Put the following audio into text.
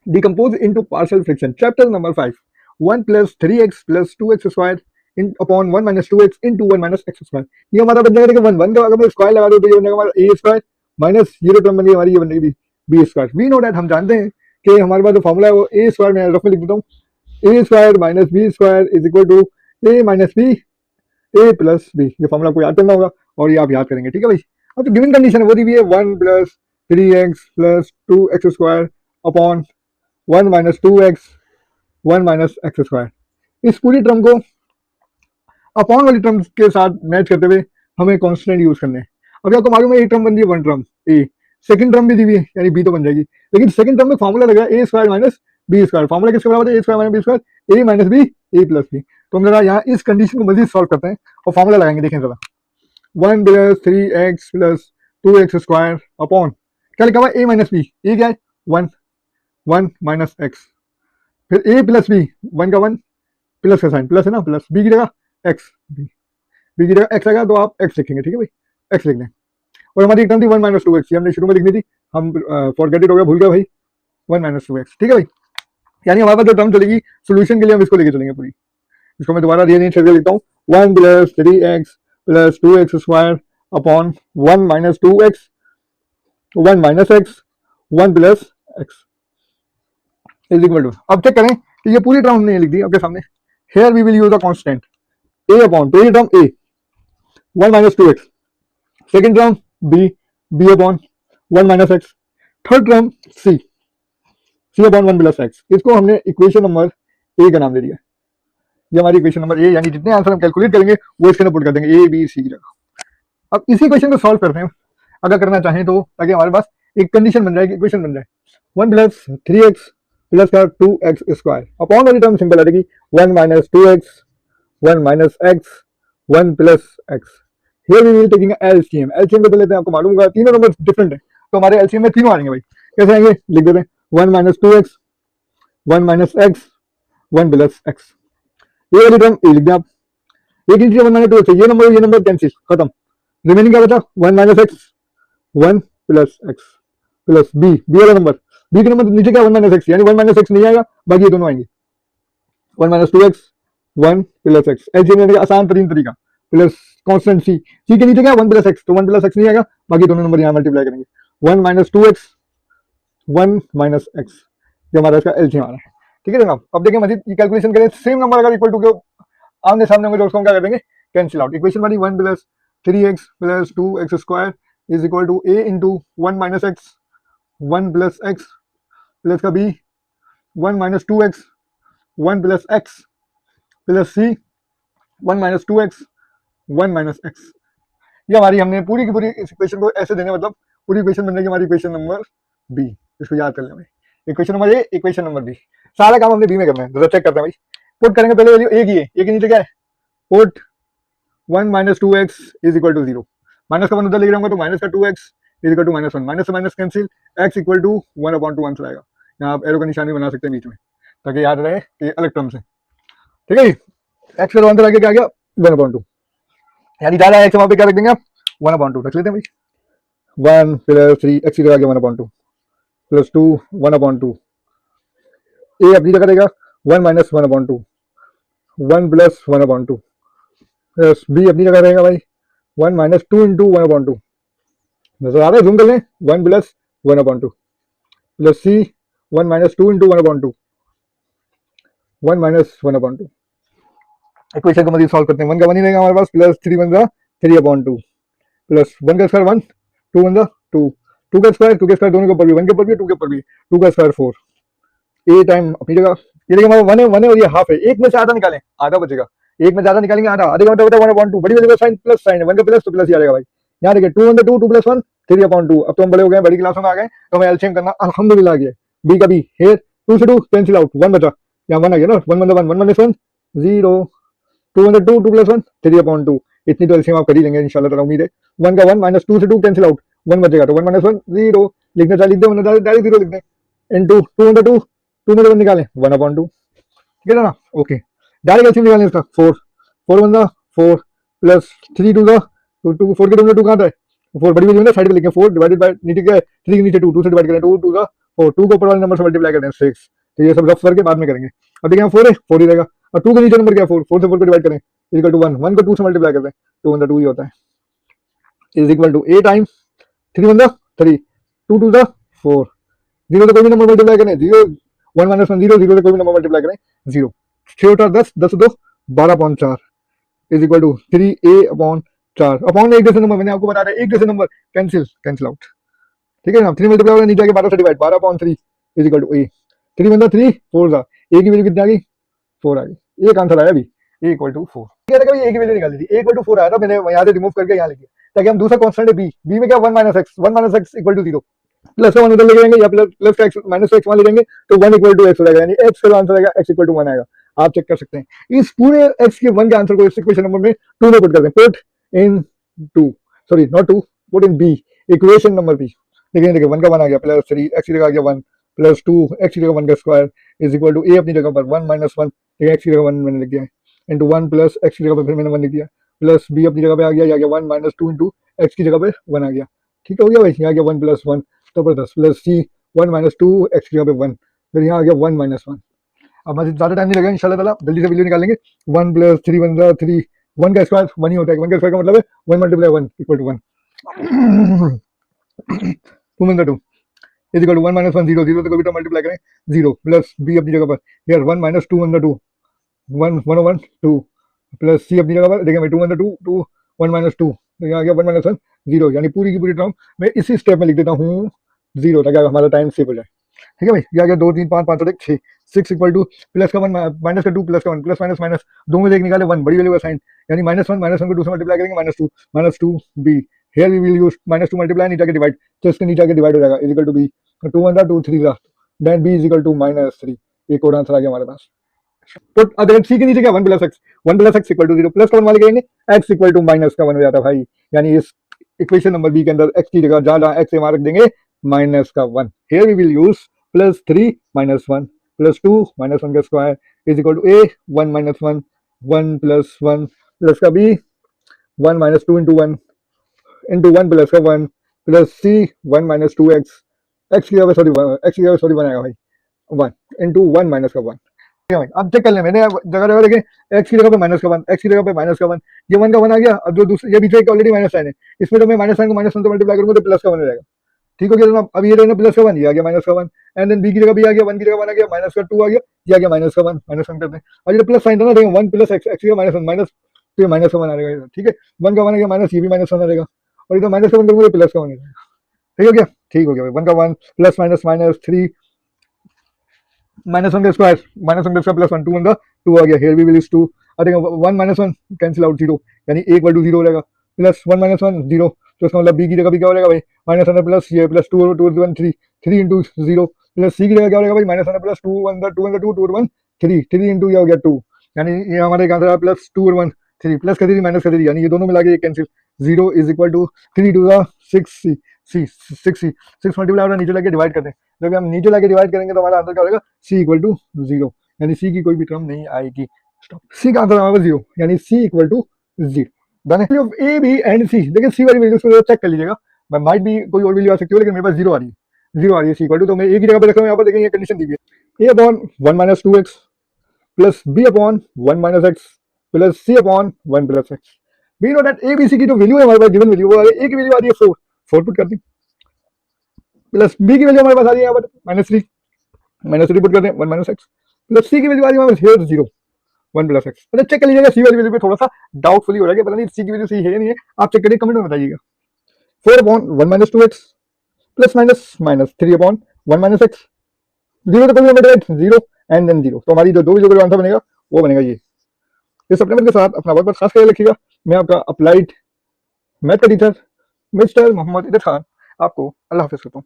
Decompose into partial fraction. Chapter number 5. 1 plus 3x plus 2x square upon 1 minus 2x into 1 minus x square. ये हमारा बन जाएगा, देखो 1 का अगर मैं स्क्वायर लगा दूं तो ये बन जाएगा हमारा a स्क्वायर माइनस ये टर्म बन गई हमारी, ये बन जाएगी b square. We know that, हम जानते हैं कि हमारे पास जो फॉर्मूला है वो a स्क्वायर, मैं रफ में लिख देता हूँ, a square minus b square is equal to a माइनस b a प्लस b. ये फॉर्मूला आपको याद करना होगा और ये आप याद करेंगे, ठीक है भाई. अब तो गिवन कंडीशन है वो दी हुई है 1 plus 3x plus 2x square upon 1 minus 2x 1 minus x square. इस पूरी टर्म को अपॉन वाली टर्म के साथ मैच करते हुए हमें कांस्टेंट यूज करने हैं. अभी आपको मालूम है एक टर्म बन रही है, वन टर्म ए, सेकंड टर्म भी दी हुई है यानी बी तो बन जाएगी, लेकिन सेकंड टर्म में फॉर्मूला लगा A square minus B square. Formula किसके बराबर है? A square minus B square, A minus B A plus B. तो हम जरा यहाँ इस कंडीशन को मजीद सॉल्व करते हैं और फॉर्मूला लगाएंगे. देखें जरा, 1 plus 3x plus 2x square upon क्या लिखा हुआ है? ए माइनस बी. ए क्या है? 1 माइनस एक्स. फिर ए प्लस बी, 1 का 1 प्लस का साइन प्लस है ना, प्लस बी की जगह एक्स, बी की जगह एक्स आएगा तो आप एक्स लिखेंगे, ठीक है भाई, एक्स लिख लें. और हमारी एक टर्म थी 1 माइनस 2x, हमने शुरू में लिखनी थी, हम फॉरगेट इट हो गया, भूल गया भाई, 1 माइनस 2x, ठीक है भाई. यानी हमारे पास जो टर्म चलेगी सोल्यूशन के लिए हम इसको लेके चलेंगे पूरी. इसको मैं दोबारा रीअरेंज करके लिखता हूँ, 1 plus 3x plus 2x square upon 1 minus 2x 1 minus x 1 plus x is equal to. अब चेक करें कि ये पूरी टर्म हमने लिख दी आपके सामने. Here we will use a constant a upon, पहली term a 1 minus 2x, second term b upon 1 minus x, third term c upon 1 plus x. इसको हमने इक्वेशन नंबर a का नाम दे दिया. ये हमारी इक्वेशन नंबर a, यानी जितने आंसर हम कैलकुलेट करेंगे वो इसके अंदर पुट कर देंगे a b c की जगह. अब इसी क्वेश्चन को सॉल्व करते हैं अगर करना चाहें तो, ताकि हमारे पास एक कंडीशन बन जाए, इक्वेशन बन जाए. 1 प्लस 3x प्लस का 2x स्क्वायर अपॉन वाली टर्म सिंपल आ जाएगी 1 minus 2x 1 minus x 1 plus x. Here we will taking LCM. LCM को लेते हैं, आपको मालूम होगा तीनों नंबर डिफरेंट है तो हमारे एलसीएम में तीनों आएंगे भाई. कैसे आएंगे? लिख देते हैं 1 minus 2x 1 minus x 1 plus x. ये वाली टर्म ए लिख दिया आप, एक इंच 1 माइनस 2x, ये नंबर कैंसिल, खत्म. रिमेनिंग क्या बचा? 1 minus x 1 plus x plus B वाला नंबर, बी के नंबर नीचे क्या? 1 माइनस एक्स, यानी 1 माइनस एक्स नहीं आएगा, बाकी ये दोनों आएंगे 1 minus 2x 1 plus x. LCM आसान तरीन तरीका, प्लस कांस्टेंट सी के नीचे क्या? 1 प्लस एक्स, तो 1 प्लस एक्स नहीं आएगा, बाकी दोनों नंबर यहाँ मल्टीप्लाई करेंगे 1 माइनस 2x 1 माइनस एक्स. ये हमारा इसका एलसीएम आ रहा है, ठीक है जनाब. अब देखिए मजीद कैलकुलेशन करें, सेम नंबर अगर इक्वल टू के आमने सामने होंगे तो उसको हम क्या कर देंगे? Cancel out. इक्वेशन वाली 1 plus 3x plus 2x square is equal to a into 1 minus x 1 plus x plus का b 1 minus 2x 1 plus x plus c 1 minus 2x 1 minus x. ये हमारी हमने पूरी की पूरी इस इक्वेशन को ऐसे देंगे, मतलब पूरी इक्वेशन बन जाएगी हमारी इक्वेशन नंबर बी. इसको याद कर लें भाई, equation number A equation number B. सारा काम हमने बी में करना है. जरा चेक करते हैं भाई, पुट करेंगे पहले वैल्यू ए की है, ए के नीचे क्या है? Put 1 minus 2x is equal to 0, minus का 1 उधर ले जाऊंगा तो माइनस का 2x is equal to minus 1, minus से minus cancel, x equal to 1/2 answer आएगा. यहाँ आप एरो का निशान भी बना सकते हैं बीच में ताकि याद रहे कि अलग टर्म से, ठीक है. x का आंसर आगे क्या आ गया? 1/2, यानी ज्यादा x वहां पे क्या रख देंगे आप? 1/2 रख लेते हैं भाई. 1 प्लस 3x की जगह आ गया 1/2 प्लस 2 1/2. a अपनी जगह रहेगा 1 माइनस 1/2 1 प्लस 1/2 प्लस b अपनी जगह रहेगा भाई 1 माइनस 2 इंटू 1/2. नजर आ रहा है? जूम कर लें. 1 plus 1/2 plus c 1 minus 2 into 1/2 1 minus 1/2. Equation को मजीद सॉल्व करते हैं. 1 का 1 ही रहेगा हमारे पास, प्लस 3 1 3/2 प्लस 1 का स्क्वायर 1 2 1 2 2 का स्क्वायर दोनों के ऊपर भी, 1 के ऊपर भी 2 के ऊपर भी, 2 का स्क्वायर 4. ए टाइम अपनी जगह, ये देखिए हमारा 1 है और ये हाफ है, एक में से आधा निकालें, आधा बचेगा, एक में ज्यादा निकालेंगे आधा, आधे का मतलब होता है 1/2. बड़ी वाली का साइन प्लस साइन है, 1 का प्लस तो प्लस ही आ जाएगा भाई. यहाँ देखिए 2 1 2 2 प्लस 1 3/2. अब तो हम बड़े हो गए, बड़ी क्लासों में आ गए तो हमें एलसीएम करना अल्हम्दुलिल्लाह आ गया. बी का बी, हेयर 2 से 2 कैंसिल आउट, 1 बचा, यहाँ 1 आ गया ना, 1 1 1 माइनस 1 0, 2 2 2 प्लस 1 3/2. इतनी तो एलसीएम आप कर ही लेंगे इंशाल्लाह ताला, उम्मीद है. 1 का 1 माइनस 2 से 2 कैंसिल आउट, 1 बचेगा तो 1 माइनस 1 0 लिखना चाहिए, लिख दो, डायरेक्ट 0 लिख दें. इनटू 2 2 में 1 निकालें 1/2, ठीक है ना. ओके, डायरेक्ट एलसीएम निकालें इसका 4 4 1 4 प्लस 3 2 2 4 के 2 में 2 कहाँ था? 4 बड़ी वाली साइड पे लिखें, 4 डिवाइडेड बाय नीचे क्या है 3 के नीचे 2 2 से डिवाइड करें, 2 2 4, 2 को ऊपर वाले नंबर से मल्टीप्लाई करते हैं 6, तो ये सब रफ करके बाद में करेंगे। अब देखिए यहाँ 4 है, 4 ही रहेगा, और 2 के नीचे नंबर क्या है 4, 4 से 4 को डिवाइड करें इक्वल टू 1, 1 को 2 से मल्टीप्लाई करते हैं 2 वन 2 ही होता है, is equal to A time 3 one 3, 2 two 4, 0 से कोई भी नंबर मल्टीप्लाई करें 0, 1 माइनस 1 0, 0 से कोई भी नंबर मल्टीप्लाई करें 0, 6 होता 10, 10 से 2 12/4 is equal to 3a upon 4, upon एक जैसे नंबर मैंने आपको बता दिया, एक जैसे नंबर कैंसिल आउट, ठीक है ना। 3 मल्टीप्लाई होगा नीचे आके 12 से divide, 12/3 is equal to A, 3 one 3 4 था, ए की वैल्यू कितनी आ गई 4 आ गई, एक आंसर आया अभी ए इक्वल टू 4। क्या था ए की वैल्यू निकाली थी, ए इक्वल टू 4 आया था, मैंने यहाँ से रिमूव करके यहाँ लिख दिया ताकि हम दूसरा कांस्टेंट है बी में क्या 1 minus x equal to 0, plus का 1 उधर ले जाएंगे या प्लस का एक्स माइनस एक्स वहां ले जाएंगे तो 1 इक्वल टू एक्स हो जाएगा, यानी एक्स का आंसर आएगा एक्स इक्वल टू 1 आएगा। आप चेक कर सकते हैं इस पूरे एक्स के 1 के आंसर को इस इक्वेशन नंबर में 2 में पुट करते हैं, put in 2, sorry not 2, put in B, equation number B. देखिए 1 का 1 आ गया, प्लस 3 एक्स की जगह आ गया 1, प्लस 2 एक्स की जगह 1 का स्क्वायर इज इक्वल टू ए अपनी जगह पर 1 माइनस 1, एक्स की जगह 1 मैंने लिख दिया है, इंटू 1 प्लस एक्स की जगह पर फिर मैंने 1 लिख दिया, प्लस बी अपनी जगह पे आ गया 1 माइनस 2 इंटू एक्स की जगह पे 1 आ गया, ठीक हो गया भाई, यहाँ आ गया 1 प्लस 1 जबरदस्त, प्लस सी 1 माइनस 2 एक्स की जगह पे 1, फिर यहाँ आ गया 1 माइनस 1। अब मुझे ज़्यादा टाइम नहीं लगेगा इंशाल्लाह ताला, जल्दी से वैल्यू निकालेंगे। 1 प्लस 3 वन 3, 1 का स्क्वायर 1 ही होता है, 1 का स्क्वायर का मतलब है 1 multiply 1 equal to 1, 2 one 2 is equal to 1 minus 1 0, 0 से कोई भी टर्म मल्टीप्लाई करें 0, प्लस बी अपनी जगह पर यार 1 माइनस 2 वन 2 1 1 1 2, प्लस सी अपनी जगह पर देखिए मैं 2 वन 2 2 1 माइनस 2, तो यहाँ आ गया 1 माइनस 1 0, यानी पूरी की पूरी टर्म मैं इसी स्टेप में लिख देता हूँ 0 ताकि हमारा टाइम सेव हो जाए, ठीक है भाई। ये आ गया 2 3 5 5 और 1 6, 6 इक्वल टू प्लस का 1 माइनस का 2 प्लस का 1, प्लस माइनस माइनस दो में से एक निकाले 1, बड़ी वैल्यू का साइन, यानी माइनस 1 को 2 से मल्टीप्लाई करेंगे minus 2 B, here we will use minus 2 multiply नीचे के डिवाइड, तो इसके नीचे के डिवाइड हो जाएगा इज इक्वल टू बी, 2 1 2 3 था, then B is equal to minus 3, एक और आंसर आ गया हमारे पास। तो अगर सी के नीचे क्या 1 plus x equal to 0, plus का 1 वाले करेंगे एक्स इक्वल टू माइनस का 1 हो जाता है भाई, यानी इस इक्वेशन नंबर बी के अंदर एक्स की जगह जहां एक्स से वहां रख देंगे माइनस का 1, here we will use plus 3 minus 1 plus 2 minus 1 का square is equal to A 1 minus 1 1 plus 1 plus का बी 1 माइनस 2 इंटू 1 प्लस का 1 plus C 1 minus 2 x, x की जगह सॉरी 1 आएगा भाई 1 इंटू 1 माइनस का 1। अब चेक कर लें, मैंने जगह जगह देखें एक्स की जगह पे माइनस का 1, एक्स की जगह पे माइनस का 1, ये 1 का 1 आ गया, अब जो दूसरे ये बीच में ऑलरेडी माइनस साइन है, इसमें तो मैं माइनस साइन को माइनस 1 से मल्टीप्लाई करूंगा तो प्लस का 1 हो जाएगा, ठीक हो गया ना। अब ये रहना प्लस का 1, ये आ गया माइनस का 1, एंड देन बी की जगह भी आ गया 1 की जगह 1 आ गया, माइनस का 2 आ गया, ये आ गया माइनस का 1, माइनस 1 करते हैं, और ये प्लस साइन था ना देखिए 1 प्लस एक्स, एक्स का माइनस 1 माइनस, तो ये माइनस का 1 आ जाएगा, ठीक है 1 का 1 आ गया माइनस, ये भी माइनस 1 आ जाएगा, और इधर माइनस का 1 करूंगा प्लस का 1 आ जाएगा, ठीक हो गया भाई 1 का 1 प्लस माइनस माइनस 3 माइनस 1 का स्क्वायर माइनस 1 का स्क्वायर प्लस 1 2 वन 2 आ गया, here we will use 2, I think 1 minus 1 cancel out 0, यानी a इक्वल टू 0 हो जाएगा, प्लस 1 माइनस 1 0, तो इसका मतलब b की जगह भी क्या हो जाएगा भाई माइनस 1 प्लस ये प्लस 2 2 1 3 3 इंटू 0, प्लस c की जगह क्या हो जाएगा भाई माइनस 1 प्लस 2 1 2 1 3 3 इंटू ये हो गया 2, यानी ये हमारे आंसर है प्लस 2 1 3 प्लस का 3 माइनस का 3, यानी ये दोनों मिला के cancel, 0 is equal to 3 two 6 6 multiply और नीचे लाके डिवाइड करते हैं, जब हम नीचे लाके डिवाइड करेंगे तो हमारा आंसर क्या हो जाएगा c इक्वल टू 0, यानी c की कोई भी टर्म नहीं आएगी, सी का आंसर हमारे 0, यानी c equal to 0। Of A B and C, देखिए सी वाली वैल्यू को चेक कर लीजिएगा, मैं माइट भी कोई और वैल्यू आ सकती है लेकिन मेरे पास 0 आ रही है, 0 आ रही है सी इक्वल टू, तो मैं ए की जगह पे रख रहा हूँ, यहाँ पर देखेंगे ये कंडीशन दी है, A upon 1 minus 2 X plus B upon 1 minus X plus C upon 1 plus X, we know that A B C की जो वैल्यू है हमारे पास गिवन वैल्यू, वो ए की वैल्यू आ रही है 4 पुट करते हैं, प्लस बी की वैल्यू हमारे पास आ रही है यहाँ पर माइनस 3 पुट करते हैं 1 माइनस एक्स, प्लस सी की वैल्यू आ रही है हमारे पास 0 1 प्लस एक्स, मतलब चेक कर लीजिएगा सी वाली वैल्यू पे थोड़ा सा डाउटफुली हो रहा है, पता नहीं सी की वैल्यू सही है नहीं है, आप चेक करिए कमेंट में बताइएगा। 4 upon 1 minus 2 X plus minus minus 3 upon 1 minus x, 0 तो कोई 0 एंड देन 0, तो हमारी जो दो वैल्यू का आंसर बनेगा वो बनेगा ये। इस सप्लीमेंट के साथ अपना वर्क खास करके लिखिएगा, मैं आपका अप्लाइड मैथ का टीचर मिस्टर मोहम्मद इदर खान आपको अल्लाह हाफिज़ करता हूँ।